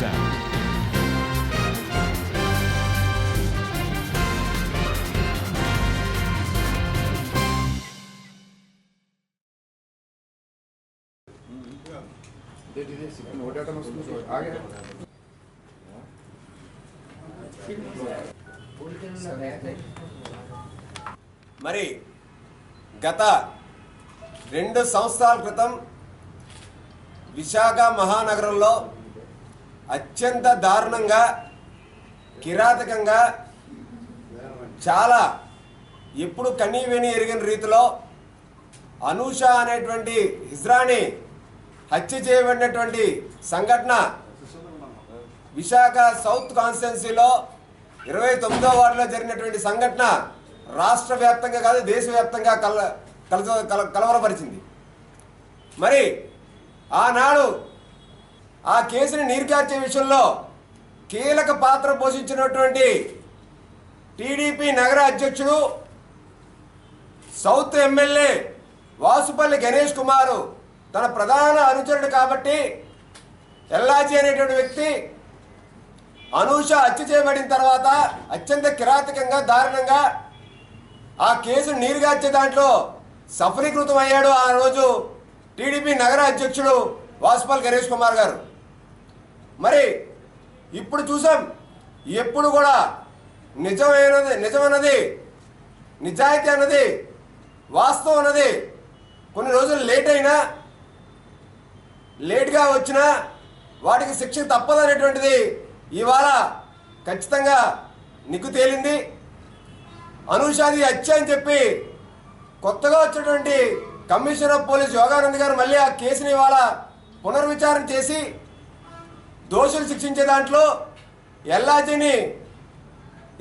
sound. మరి గత 2 సంవత్సరాల క్రితం విశాఖ మహానగరంలో అత్యంత దారుణంగా కిరాతకంగా చాలా ఎప్పుడు కనీవిని ఎరిగిన రీతిలో అనూష అనేటువంటి హిజ్రాని హత్య చేయబడినటువంటి సంఘటన విశాఖ సౌత్ కాన్స్టిట్యున్సీలో 29వ వార్డులో జరిగినటువంటి సంఘటన రాష్ట్ర వ్యాప్తంగా కాదు దేశవ్యాప్తంగా కలవరపరిచింది. మరి ఆనాడు ఆ కేసుని నీరుగార్చే విషయంలో కీలక పాత్ర పోషించినటువంటి టీడీపీ నగర అధ్యక్షుడు సౌత్ ఎమ్మెల్యే వాసుపల్లి గణేష్ కుమారు తన ప్రధాన అనుచరుడు కాబట్టి ఎల్లాజీ అనేటువంటి వ్యక్తి అనూష హత్య చేయబడిన తర్వాత అత్యంత కిరాతకంగా దారుణంగా ఆ కేసును నీరుగార్చే దాంట్లో సఫలీకృతం అయ్యాడు ఆ రోజు టీడీపీ నగర అధ్యక్షుడు వాసుపల్లి గణేష్ కుమార్ గారు. మరి ఇప్పుడు చూసాం ఎప్పుడు కూడా నిజమన్నది నిజాయితీ అన్నది వాస్తవం అన్నది కొన్ని రోజులు లేట్గా వచ్చినా వాటికి శిక్ష తప్పదనేటువంటిది ఇవాళ ఖచ్చితంగా నిగ్గు తేలింది. అనూషాది హత్య అని చెప్పి కొత్తగా వచ్చినటువంటి కమిషనర్ ఆఫ్ పోలీస్ యోగానంద్ గారు మళ్ళీ ఆ కేసుని ఇవాళ పునర్విచారణ చేసి దోషులు శిక్షించే దాంట్లో ఎల్లాజీని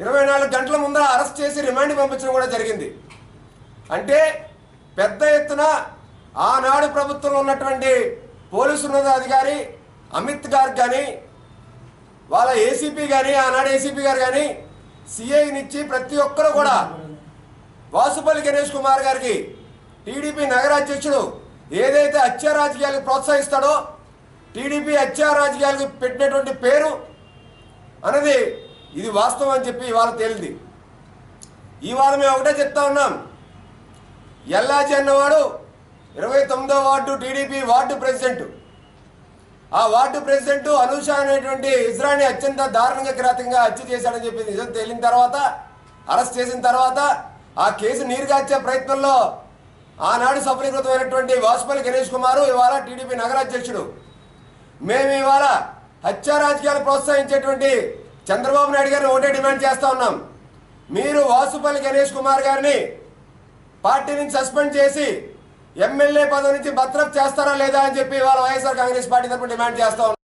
24 గంటల ముందర అరెస్ట్ చేసి రిమాండ్కి పంపించడం కూడా జరిగింది. అంటే పెద్ద ఎత్తున ఆనాడు ప్రభుత్వంలో ఉన్నటువంటి పోలీసు ఉన్నతాధికారి అమిత్ గారు కానీ వాళ్ళ ఏసీపీ కానీ ఆనాడు ఏసీపీ గారు కానీ సిఐనిచ్చి ప్రతి ఒక్కరు కూడా వాసుపల్లి గణేష్ కుమార్ గారికి టీడీపీ నగర అధ్యక్షుడు ఏదైతే హత్యా రాజకీయాలకు ప్రోత్సహిస్తాడో టీడీపీ హత్యా రాజకీయాలకు పెట్టినటువంటి పేరు అన్నది ఇది వాస్తవం అని చెప్పి ఇవాళ తేలింది. ఇవాళ మేము ఒకటే చెప్తా ఉన్నాం, ఎల్లాజీ అన్నవాడు 29వ వార్డు టీడీపీ వార్డు ప్రెసిడెంట్. ఆ వార్డు ప్రెసిడెంట్ అనూష అనేటువంటి ఇజ్రాని అత్యంత దారుణంగా కిరాతకంగా హత్య చేశాడని చెప్పి నిజం తేలిన తర్వాత అరెస్ట్ చేసిన తర్వాత ఆ కేసు నీరుగార్చే ప్రయత్నంలో ఆనాడు సఫలీకృతమైనటువంటి వాసుపల్లి గణేష్ కుమారు ఇవాళ టీడీపీ నగర అధ్యక్షుడు. మేము ఇవాళ హత్యా రాజకీయాలు ప్రోత్సహించేటువంటి చంద్రబాబు నాయుడు గారిని ఒకటే డిమాండ్ చేస్తూ ఉన్నాం, మీరు వాసుపల్లి గణేష్ కుమార్ గారిని పార్టీ నుంచి సస్పెండ్ చేసి ఎమ్మెల్యే పదవి నుంచి బర్తరఫ్ చేస్తారా లేదా అని చెప్పి ఇవాళ వైఎస్ఆర్ కాంగ్రెస్ పార్టీ తరఫున డిమాండ్ చేస్తా ఉన్నాం.